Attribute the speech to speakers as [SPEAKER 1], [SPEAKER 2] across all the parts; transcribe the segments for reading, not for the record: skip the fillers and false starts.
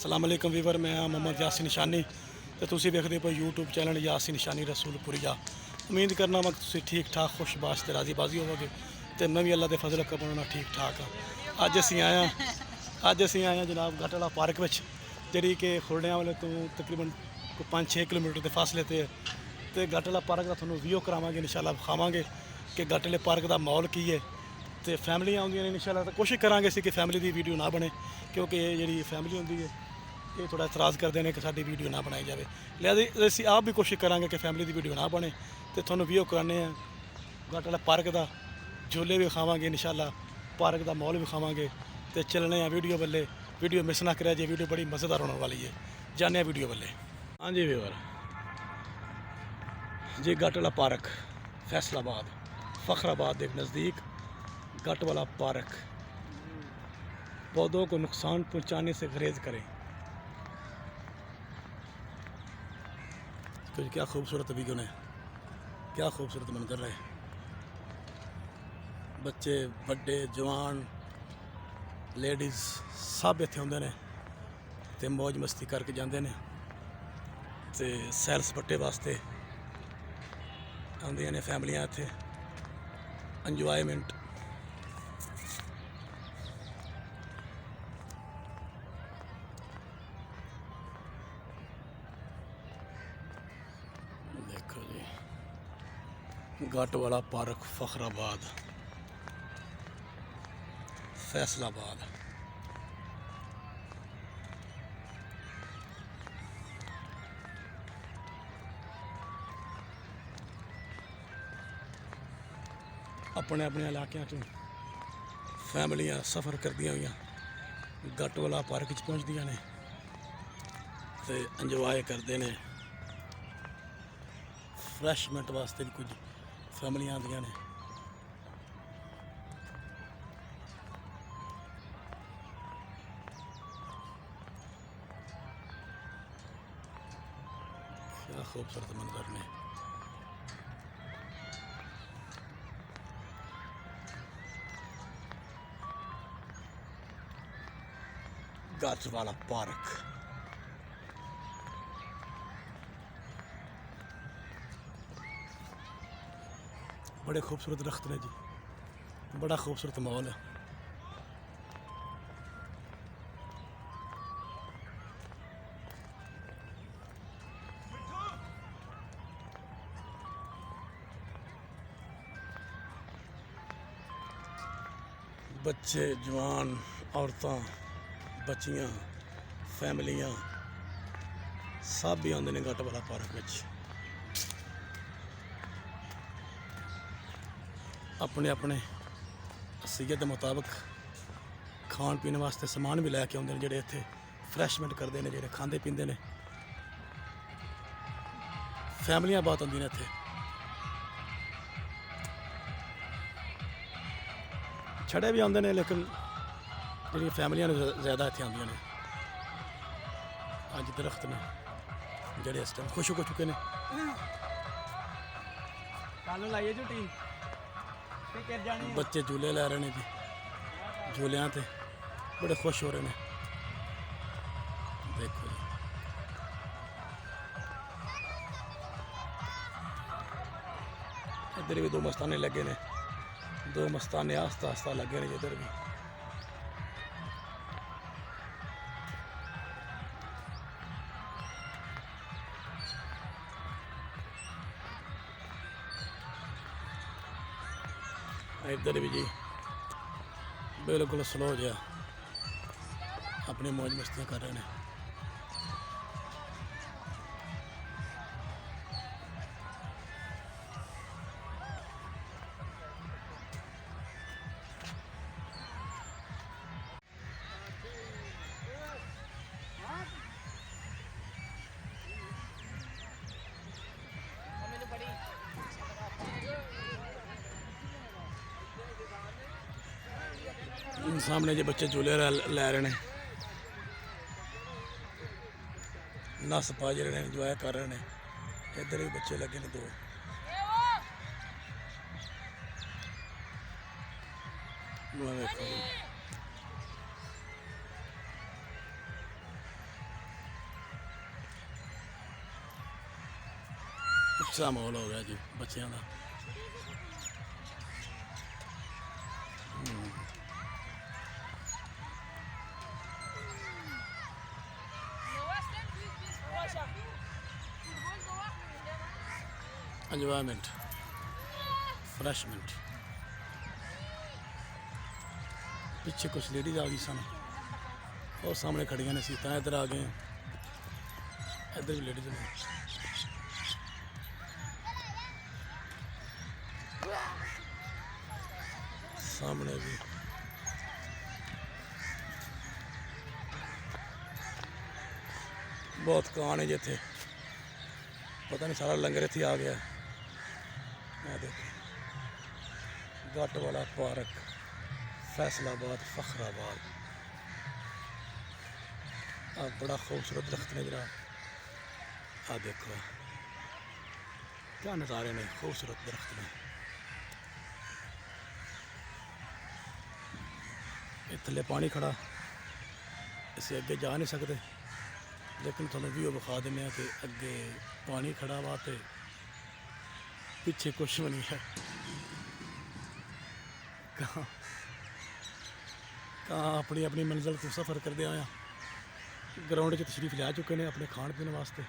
[SPEAKER 1] अस्सलाम वालेकुम वीवर, मैं मोहम्मद यासिन निशानी तो तुसी देखते हो यूट्यूब चैनल यासिन निशानी रसूलपुरिया। उम्मीद करना मैं तुसी ठीक ठाक खुशबाश ते राजी बाजी होवोगे तो मैं भी अल्लाह के फजल करम नाल ठीक ठाक हाँ। अज असी आए हैं जनाब गटवाला पार्क में जी कि खुरड़ियां वाले तो तकरीबन 5-6 किलोमीटर के फासले तो गटवाला पार्क का थोड़ा व्यू करावांगे इंशाल्लाह, विखावांगे कि गटवाले पार्क का माहौल की है। तो फैमिलियां आउंदियां ने इंशाल्लाह, तो कोशिश करांगे कि फैमिली की वीडियो ना बने क्योंकि ये जी फैमिली होंगी है ये थोड़ा इतराज़ करते हैं कि साडी वीडियो ना बनाई जाए। लिहाजा असीं आप भी कोशिश करांगे कि फैमिली की वीडियो ना बने तो थोड़ा व्यू कराने हैं गटवाला पार्क का, झूले भी खावांगे इंशाल्लाह, पार्क का माहौल भी खावांगे तो चलने हैं वीडियो बल्ले। वीडियो मिस ना करें जी, वीडियो बड़ी मज़ेदार होने वाली है। जाने वीडियो बल्ले। हाँ जी व्यूअर जी, गटवाला पार्क फैसलाबाद फखराबाद के नज़दीक गटवाला पार्क। पौधों को नुकसान पहुंचाने से गुरेज करें। कुछ क्या खूबसूरत वीडियो ने, क्या खूबसूरत मंजर है। बच्चे बड़े जवान लेडीज़ सब इत्थे आउंदे ने ते मौज मस्ती करके जाते हैं ते सैर सपाटे वास्ते आउंदियां ने फैमिलियां इत्थे इंजॉयमेंट। देखो जी गटवाला पार्क फखराबाद फैसलाबाद। अपने अपने इलाकों चों फैमिलियां सफ़र करदियां हुई गटवाला पार्क पहुँचदियां ने ते इंजॉय करते हैं। फ्रैशमेंट वास्ते भी कुछ फैमिलियां आंदियां ने। क्या खूबसूरत मंजर ने। गटवाला पार्क बड़े खूबसूरत दरख्त ने जी, बड़ा खूबसूरत माहौल है। बच्चे जवान औरतां बच्चियां फैमिलियां सब भी आते हैं गटवाला पार्क में। अपने अपने सीयत के मुताबिक खान पीने वास्ते समान भी लैके आते हैं, जोड़े इतने फ्रैशमेंट करते हैं, जोड़े खाते पीते हैं। फैमिलियां बहुत आती ने इतने, छड़े भी आते हैं लेकिन जी फैमिलियां ज़्यादा इतने आदियां ने। अज दरख्त ने जोड़े इस टाइम खुश हो चुके हैं। बच्चे झूले लै रहे हैं जी, झूलियां ते बड़े खुश हो रहे हैं। देखो जी इधर भी दो मस्ताने लगे ने, दो मस्ताने आस्ता आस्ता लगे ने इधर भी। इधर भी जी बिल्कुल स्लो जहा अपनी मौज मस्तियाँ कर रहे हैं। सामने जो बच्चे झूले लै रहे हैं, नस पाज रहे हैं, इंजॉय कर रहे हैं। इधर भी बच्चे लगे ने दो। देखो अच्छा माहौल हो गया जी बच्चों का। एंजॉयमेंट फ्रैशमेंट। पीछे कुछ लेडीज आ गई सन और सामने खड़िया ने सीटा। इधर आ गए, इधर भी लेडीज ने। सामने भी बहुत कान है जिथे, पता नहीं सारा लंगर इत्थे आ गया। मैं देखो गट वाला पार्क, फैसलाबाद फखराबाद। बड़ा खूबसूरत दरख्त ने जरा, आ देखो क्या नज़ारे ने, खूबसूरत दरख्त ने। ये थले पानी खड़ा, इसे अगे जा नहीं सकते, लेकिन थोड़ा व्यू विखा दें कि अगे पानी खड़ा वा ते पीछे कुछ भी नहीं है। कहाँ कहाँ अपनी अपनी मंजिल को सफ़र करते आया। ग्राउंड च तशरीफ लै चुके हैं अपने खाण पीने वास्ते।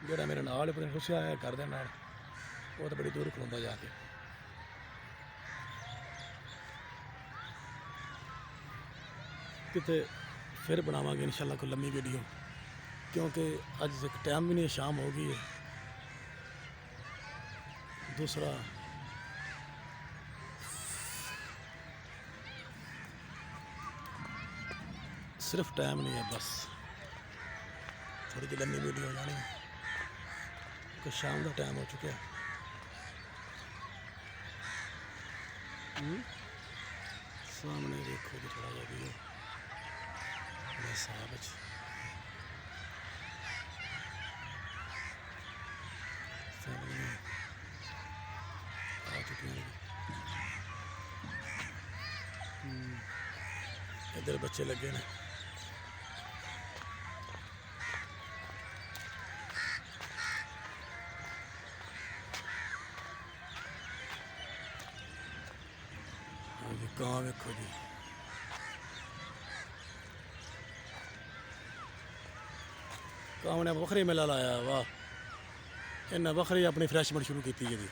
[SPEAKER 1] जोड़ा मेरे नाल अपने रुसिया है घर दे नाल, वो तो बड़ी दूर खलोंदा जाके। किते फिर बनावांगे इंशाल्लाह कोई लम्मी वीडियो, क्योंकि अज एक टाइम भी नहीं, शाम हो गई है। दूसरा सिर्फ टाइम नहीं है, बस थोड़ी जी लम्मी वीडियो हो जानी है, कि शाम का टाइम हो चुका है। सामने देखो जी थोड़ा जा व्यू साहब आ चुकी हैं। इधर बच्चे लगे ने। कहाँ देखो जी, कहाँ ने बखरी मेला लाया। वाह, इन्हें बखरी अपनी फ्रैशमेंट शुरू की जी।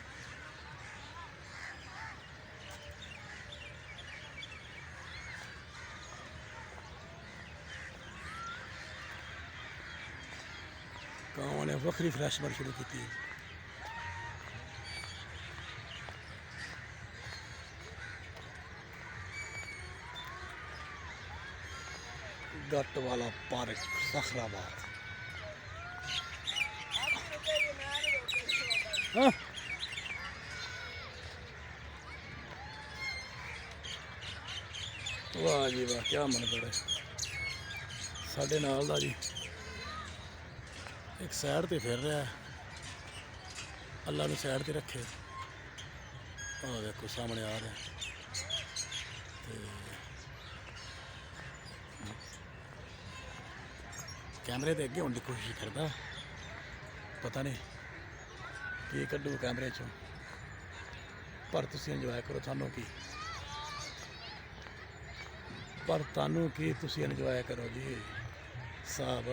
[SPEAKER 1] कहाँ ने बखरी फ्रैशमेंट शुरू की। गट वाला पार्क फखराबाद। हाँ? वाह जी वाह, क्या मनजर है साढ़े नाल दा जी। एक साइड ते फिर रहा है, अल्लाह ने साइड ते रखे। और देखो सामने आ रहा है, कैमरे ते अगे होने की कोशिश करता, पता नहीं की कड्डू कैमरे चो, पर तुसी इंजॉय करो। थानू की पर तानू की तुसी इंजॉय करो जी साहब।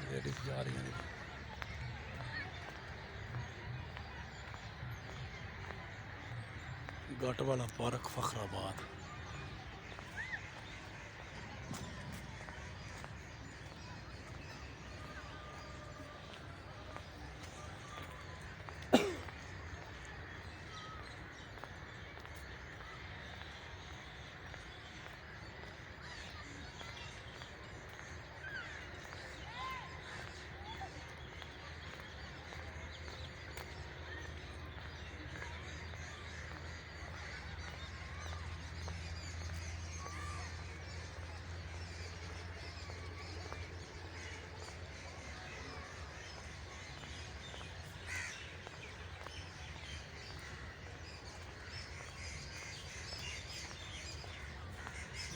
[SPEAKER 1] लेडीज जा रही हैं, गट वाला पार्क फखराबाद।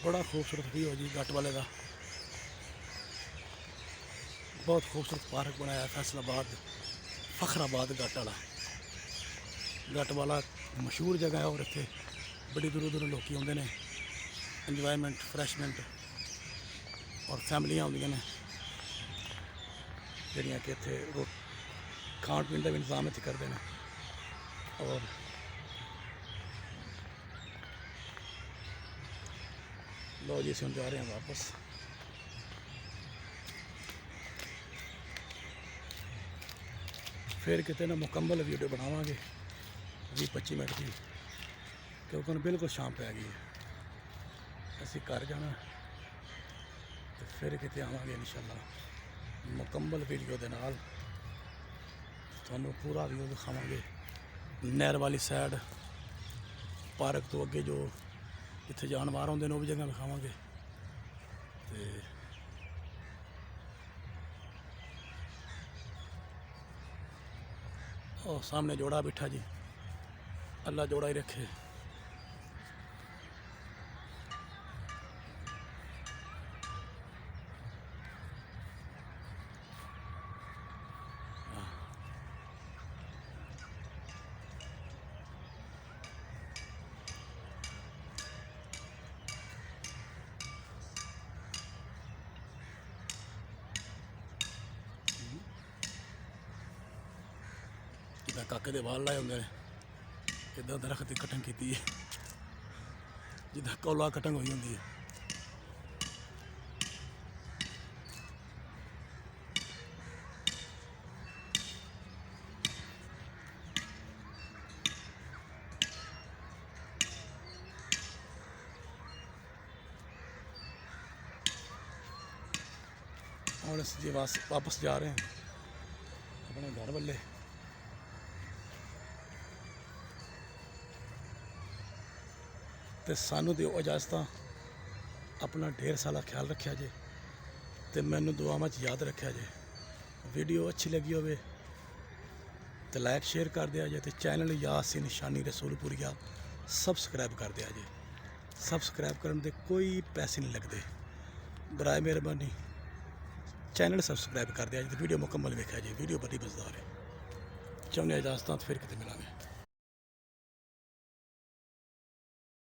[SPEAKER 1] बड़ा खूबसूरत व्यू है जी गट वाले का। बहुत खूबसूरत पार्क बनाया फैसलाबाद फखराबाद गट वाला मशहूर जगह है और इतने बड़ी दूरों दूरों लोग आते हैं इंजॉयमेंट फ्रैशमेंट और फैमिलियाँ आउंदियां ने जड़ियाँ कि इतने खाण पीन का भी इंतजाम इतने करते हैं। और लो जी हम जा रहे हैं वापस। फिर कितने ना मुकम्मल वीडियो बनावांगे 20-25 मिनट की, क्योंकि बिल्कुल शाम पै गई है। असी घर जाना तो फिर कितने आवांगे इंशाल्लाह मुकम्मल वीडियो के नाल तुहानू पूरा व्यू दिखावांगे। नहर वाली साइड पार्क तो अगे जो जिथे जानवर आते हैं वो भी जगह दिखावांगे। और सामने जोड़ा बैठा जी, अल्लाह जोड़ा ही रखे। जिदा काके दे वाल लाए होंगे इदा दरख्त की कटिंग की है, जिदा कौला कटिंग हुई होंगी है। और जी वापस जा रहे हैं अपने घर वाले। तो सानू दिओ इजाजत, अपना ढेर सारा ख्याल रखा जे तो मैनू दुआवां च याद रखा जे। वीडियो अच्छी लगी हो तो लाइक शेयर कर दिया जे, तो चैनल यासीन निशानी रसूलपुरिया सबसक्राइब कर दिया जे। सबसक्राइब करने के कोई पैसे नहीं लगते, बराए मेहरबानी चैनल सबसक्राइब कर दिया जी। वीडियो मुकम्मल वेखा जी, वीडियो बड़ी मजेदार है। चाहने इजाजत फिर कितने मिलेंगे।